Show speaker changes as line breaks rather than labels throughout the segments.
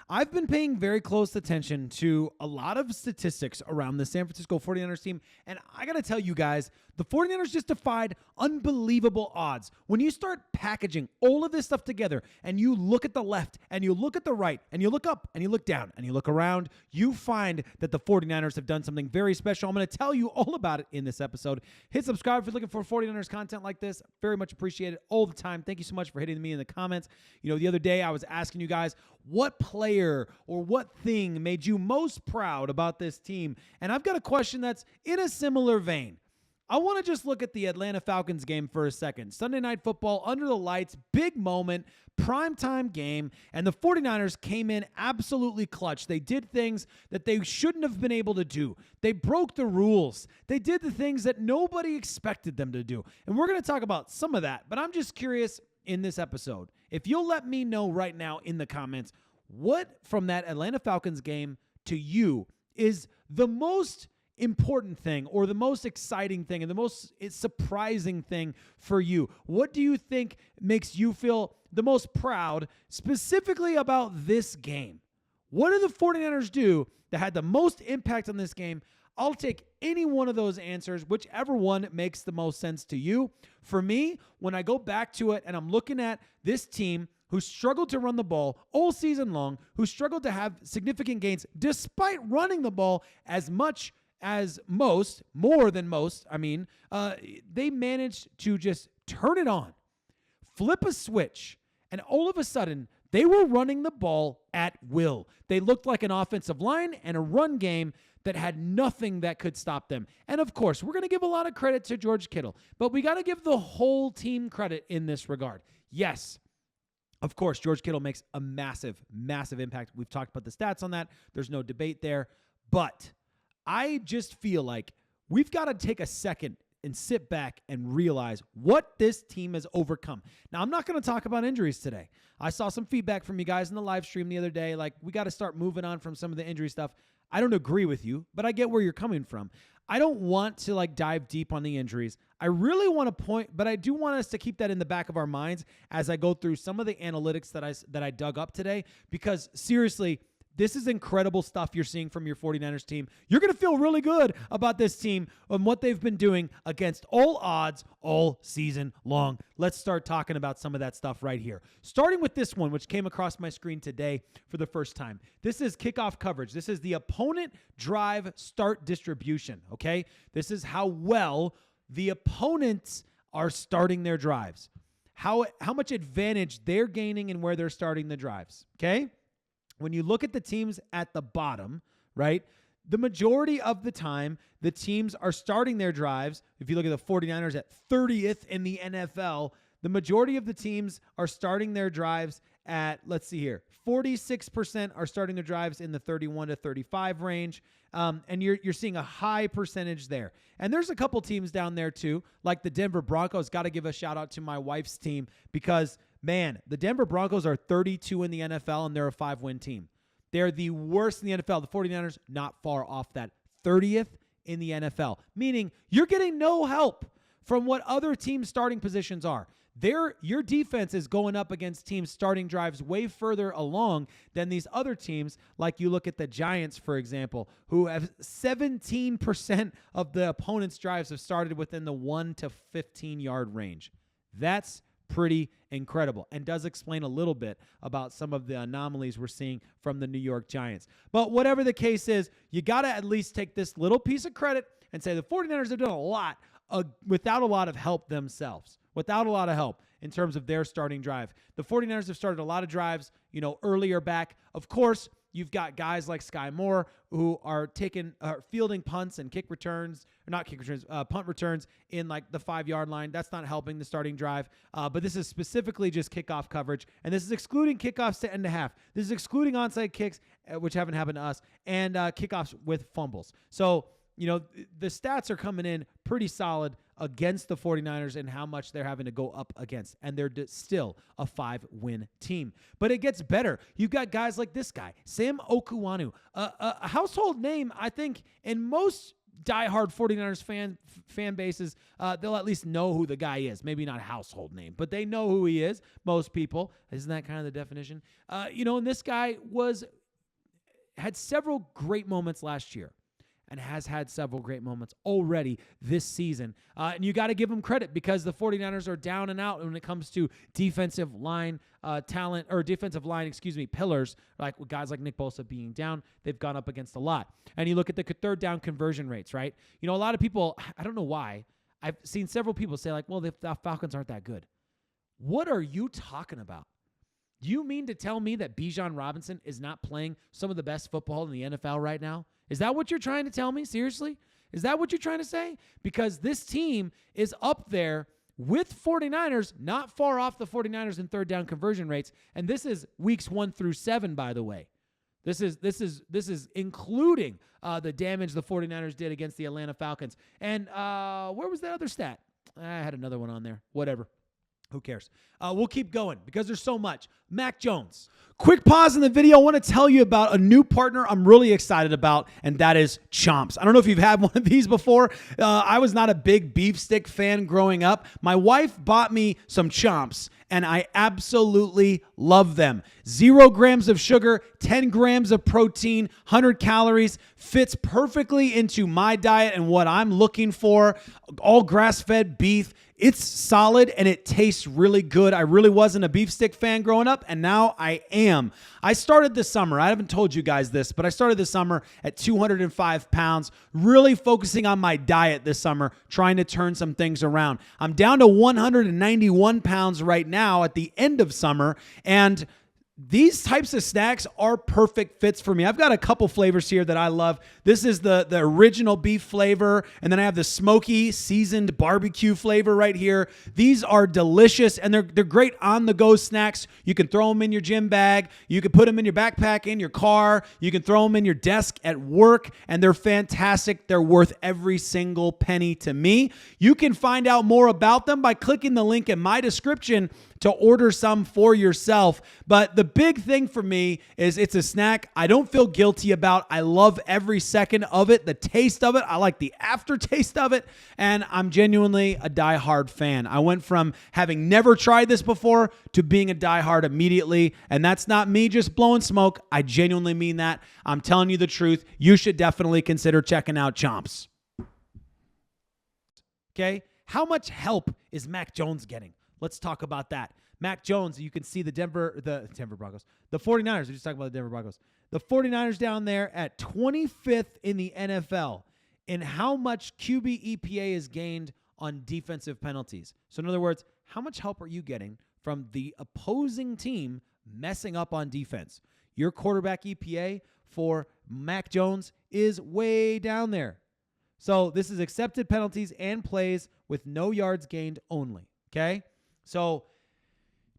I've been paying very close attention to a lot of statistics around the San Francisco 49ers team, and I got to tell you guys, the 49ers just defied unbelievable odds. When you start packaging all of this stuff together and you look at the left and you look at the right and you look up and you look down and you look around, you find that the 49ers have done something very special. I'm going to tell you all about it in this episode. Hit subscribe if you're looking for 49ers content like this. Very much appreciate it all the time. Thank you so much for hitting me in the comments. The other day I was asking you guys what player or what thing made you most proud about this team, and I've got a question that's in a similar vein. I want to just look at the Atlanta Falcons game for a second. Sunday Night Football, under the lights, big moment, primetime game, and the 49ers came in absolutely clutch. They did things that they shouldn't have been able to do. They broke the rules. They did the things that nobody expected them to do. And we're going to talk about some of that, but I'm just curious in this episode, if you'll let me know right now in the comments, what from that Atlanta Falcons game to you is the most important thing or the most exciting thing and the most surprising thing for you? What do you think makes you feel the most proud specifically about this game? What did the 49ers do that had the most impact on this game? I'll take any one of those answers, whichever one makes the most sense to you. For me, when I go back to it and I'm looking at this team who struggled to run the ball all season long, who struggled to have significant gains despite running the ball as much as most, more than most, they managed to just turn it on, flip a switch, and all of a sudden, they were running the ball at will. They looked like an offensive line and a run game that had nothing that could stop them. And of course, we're going to give a lot of credit to George Kittle, but we got to give the whole team credit in this regard. Yes, of course, George Kittle makes a massive, massive impact. We've talked about the stats on that. There's no debate there. But I just feel like we've got to take a second and sit back and realize what this team has overcome. Now, I'm not going to talk about injuries today. I saw some feedback from you guys in the live stream the other day. Like, we got to start moving on from some of the injury stuff. I don't agree with you, but I get where you're coming from. I don't want to dive deep on the injuries. I really want to point, but I do want us to keep that in the back of our minds as I go through some of the analytics that I dug up today, because seriously, this is incredible stuff you're seeing from your 49ers team. You're going to feel really good about this team and what they've been doing against all odds all season long. Let's start talking about some of that stuff right here. Starting with this one, which came across my screen today for the first time. This is kickoff coverage. This is the opponent drive start distribution, okay? This is how well the opponents are starting their drives. How much advantage they're gaining and where they're starting the drives, okay? When you look at the teams at the bottom, right, the majority of the time, the teams are starting their drives. If you look at the 49ers at 30th in the NFL, the majority of the teams are starting their drives at, let's see here, 46% are starting their drives in the 31 to 35 range. And you're seeing a high percentage there. And there's a couple teams down there too, like the Denver Broncos. Got to give a shout out to my wife's team because, man, the Denver Broncos are 32 in the NFL and they're a 5-win team. They're the worst in the NFL. The 49ers, not far off that, 30th in the NFL, meaning you're getting no help from what other teams' starting positions are. Your defense is going up against teams starting drives way further along than these other teams, like you look at the Giants, for example, who have 17% of the opponent's drives have started within the 1 to 15-yard range. That's pretty incredible and does explain a little bit about some of the anomalies we're seeing from the New York Giants. But whatever the case is, you got to at least take this little piece of credit and say the 49ers have done a lot without a lot of help themselves, without a lot of help in terms of their starting drive. The 49ers have started a lot of drives, earlier back. Of course, you've got guys like Sky Moore who are fielding punts and punt returns in like the 5-yard line. That's not helping the starting drive. But this is specifically just kickoff coverage. And this is excluding kickoffs to end of half. This is excluding onside kicks, which haven't happened to us, and kickoffs with fumbles. So, the stats are coming in pretty solid against the 49ers and how much they're having to go up against. And they're still a 5-win team. But it gets better. You've got guys like this guy, Sam Okuanu, a household name, I think, in most diehard 49ers fan bases. They'll at least know who the guy is. Maybe not a household name, but they know who he is. Most people. Isn't that kind of the definition? And this guy was had several great moments last year and has had several great moments already this season. And you got to give them credit because the 49ers are down and out when it comes to defensive line talent, or defensive line, pillars, like with guys like Nick Bosa being down. They've gone up against a lot. And you look at the third down conversion rates, right? You know, a lot of people, I don't know why, I've seen several people say like, well, the Falcons aren't that good. What are you talking about? You mean to tell me that Bijan Robinson is not playing some of the best football in the NFL right now? Is that what you're trying to tell me? Seriously? Is that what you're trying to say? Because this team is up there with 49ers, not far off the 49ers in third down conversion rates. And this is weeks 1 through 7, by the way. This is including the damage the 49ers did against the Atlanta Falcons. And where was that other stat? I had another one on there. Whatever. Who cares? We'll keep going because there's so much. Mac Jones. Quick pause in the video. I want to tell you about a new partner I'm really excited about, and that is Chomps. I don't know if you've had one of these before. I was not a big beef stick fan growing up. My wife bought me some Chomps, and I absolutely love them. 0 grams of sugar, 10 grams of protein, 100 calories, fits perfectly into my diet and what I'm looking for. All grass-fed beef. It's solid and it tastes really good. I really wasn't a beef stick fan growing up, and now I am. I started this summer. I haven't told you guys this, but I started this summer at 205 pounds, really focusing on my diet this summer, trying to turn some things around. I'm down to 191 pounds right now at the end of summer, and these types of snacks are perfect fits for me. I've got a couple flavors here that I love. This is the original beef flavor, and then I have the smoky seasoned barbecue flavor right here. These are delicious, and they're great on-the-go snacks. You can throw them in your gym bag. You can put them in your backpack, in your car. You can throw them in your desk at work, and they're fantastic. They're worth every single penny to me. You can find out more about them by clicking the link in my description to order some for yourself. But the big thing for me is it's a snack I don't feel guilty about. I love every second of it, the taste of it. I like the aftertaste of it, and I'm genuinely a diehard fan. I went from having never tried this before to being a diehard immediately, and that's not me just blowing smoke. I genuinely mean that. I'm telling you the truth. You should definitely consider checking out Chomps. Okay, how much help is Mac Jones getting? Let's talk about that. Mac Jones, you can see the Denver Broncos. The 49ers, we just talked about the Denver Broncos. The 49ers down there at 25th in the NFL in how much QB EPA is gained on defensive penalties. So in other words, how much help are you getting from the opposing team messing up on defense? Your quarterback EPA for Mac Jones is way down there. So this is accepted penalties and plays with no yards gained only, okay? So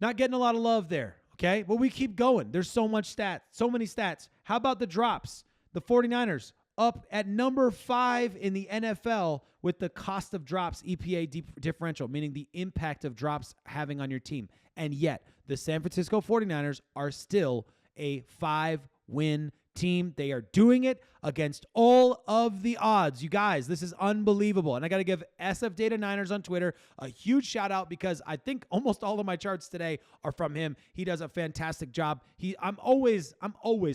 not getting a lot of love there, okay? But we keep going. There's so many stats. How about the drops? The 49ers up at number 5 in the NFL with the cost of drops EPA differential, meaning the impact of drops having on your team. And yet, the San Francisco 49ers are still a 5-win team. They are doing it against all of the odds. You guys, this is unbelievable. And I got to give SF Data Niners on Twitter a huge shout out because I think almost all of my charts today are from him. He does a fantastic job. I'm always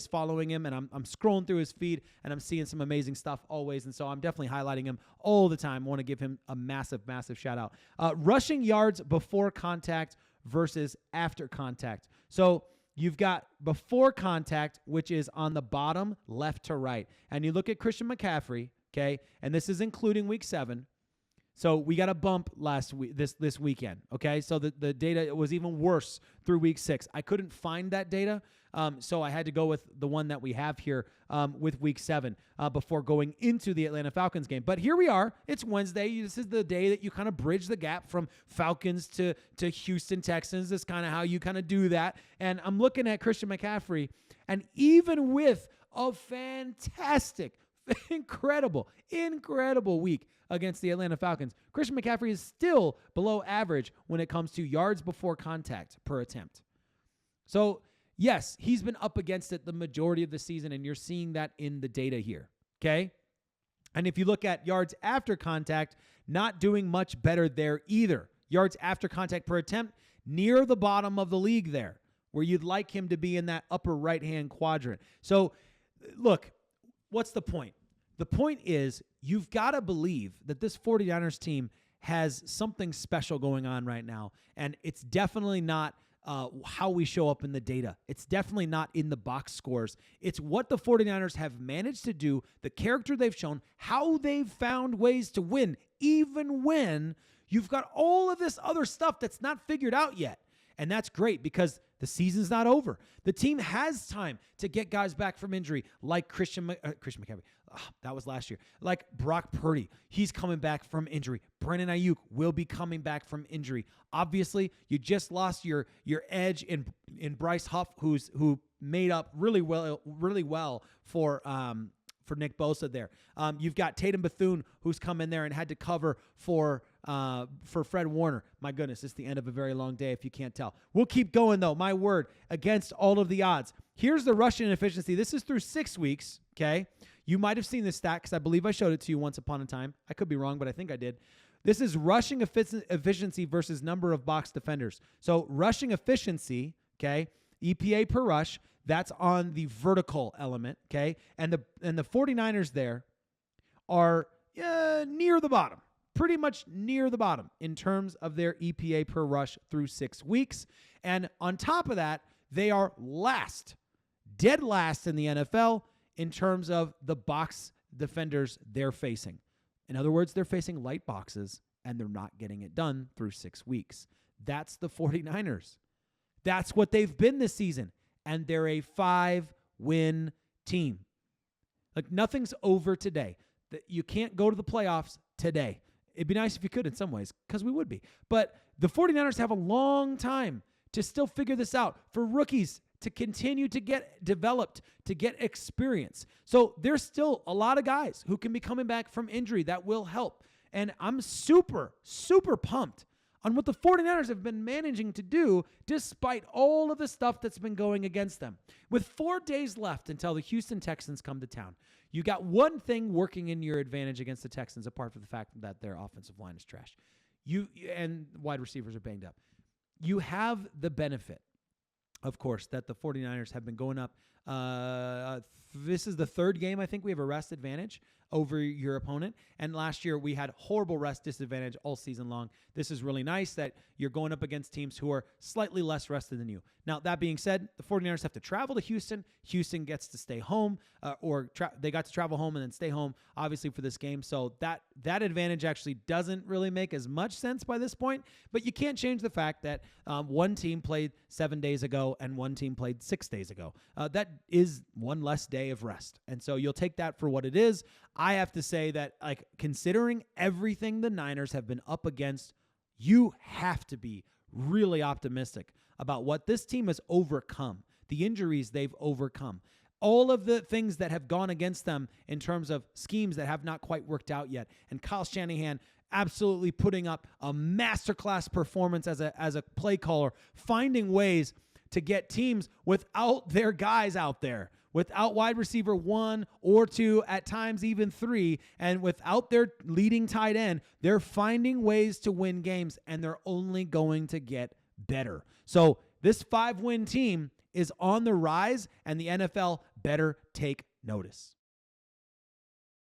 following him, and I'm scrolling through his feed, and I'm seeing some amazing stuff always. And so I'm definitely highlighting him all the time. I want to give him a massive, massive shout out. Rushing yards before contact versus after contact. So you've got before contact, which is on the bottom left to right. And you look at Christian McCaffrey, okay, and this is including week 7. So we got a bump last week, this weekend, okay? So the data was even worse through week 6. I couldn't find that data, so I had to go with the one that we have here with week 7 before going into the Atlanta Falcons game. But here we are. It's Wednesday. This is the day that you kind of bridge the gap from Falcons to Houston Texans. This is kind of how you kind of do that. And I'm looking at Christian McCaffrey, and even with a fantastic, incredible week against the Atlanta Falcons, Christian McCaffrey is still below average when it comes to yards before contact per attempt. So, yes, he's been up against it the majority of the season, and you're seeing that in the data here, okay? And if you look at yards after contact, not doing much better there either. Yards after contact per attempt, near the bottom of the league there, where you'd like him to be in that upper right-hand quadrant. So look, what's the point? The point is you've got to believe that this 49ers team has something special going on right now, and it's definitely not how we show up in the data. It's definitely not in the box scores. It's what the 49ers have managed to do, the character they've shown, how they've found ways to win, even when you've got all of this other stuff that's not figured out yet. And that's great because the season's not over. The team has time to get guys back from injury like Christian McCaffrey. That was last year. Like Brock Purdy. He's coming back from injury. Brandon Aiyuk will be coming back from injury. Obviously, you just lost your edge in Bryce Huff, who made up really well for Nick Bosa there. You've got Tatum Bethune, who's come in there and had to cover for Fred Warner. My goodness, it's the end of a very long day if you can't tell. We'll keep going, though. My word, against all of the odds. Here's the rushing efficiency. This is through 6 weeks, okay? You might have seen this stat because I believe I showed it to you once upon a time. I could be wrong, but I think I did. This is rushing efficiency versus number of box defenders. So rushing efficiency, okay, EPA per rush, that's on the vertical element, okay? And the 49ers there are near the bottom, pretty much near the bottom in terms of their EPA per rush through 6 weeks. And on top of that, they are dead last in the NFL in terms of the box defenders they're facing. In other words, they're facing light boxes, and they're not getting it done through 6 weeks. That's the 49ers. That's what they've been this season. And they're a 5-win team. Like, nothing's over today. You can't go to the playoffs today. It'd be nice if you could in some ways, because we would be. But the 49ers have a long time to still figure this out, for rookies to continue to get developed, to get experience. So there's still a lot of guys who can be coming back from injury that will help. And I'm super, super pumped on what the 49ers have been managing to do despite all of the stuff that's been going against them. With 4 days left until the Houston Texans come to town, you got one thing working in your advantage against the Texans, apart from the fact that their offensive line is trash. And wide receivers are banged up. You have the benefit, of course, that the 49ers have been going up. This is the third game I think we have a rest advantage over your opponent. And last year we had horrible rest disadvantage all season long. This is really nice that you're going up against teams who are slightly less rested than you. Now, that being said, the 49ers have to travel to Houston. Houston gets to stay home, they got to travel home and then stay home, obviously, for this game. So that advantage actually doesn't really make as much sense by this point. But you can't change the fact that one team played 7 days ago and one team played 6 days ago. That is one less day of rest. And so you'll take that for what it is. I have to say that, like, considering everything the Niners have been up against, you have to be really optimistic about what this team has overcome, the injuries they've overcome, all of the things that have gone against them in terms of schemes that have not quite worked out yet. And Kyle Shanahan absolutely putting up a masterclass performance as a play caller, finding ways to get teams without their guys out there, without wide receiver 1 or 2, at times even 3, and without their leading tight end. They're finding ways to win games, and they're only going to get better. So this 5-win team is on the rise, and the NFL better take notice.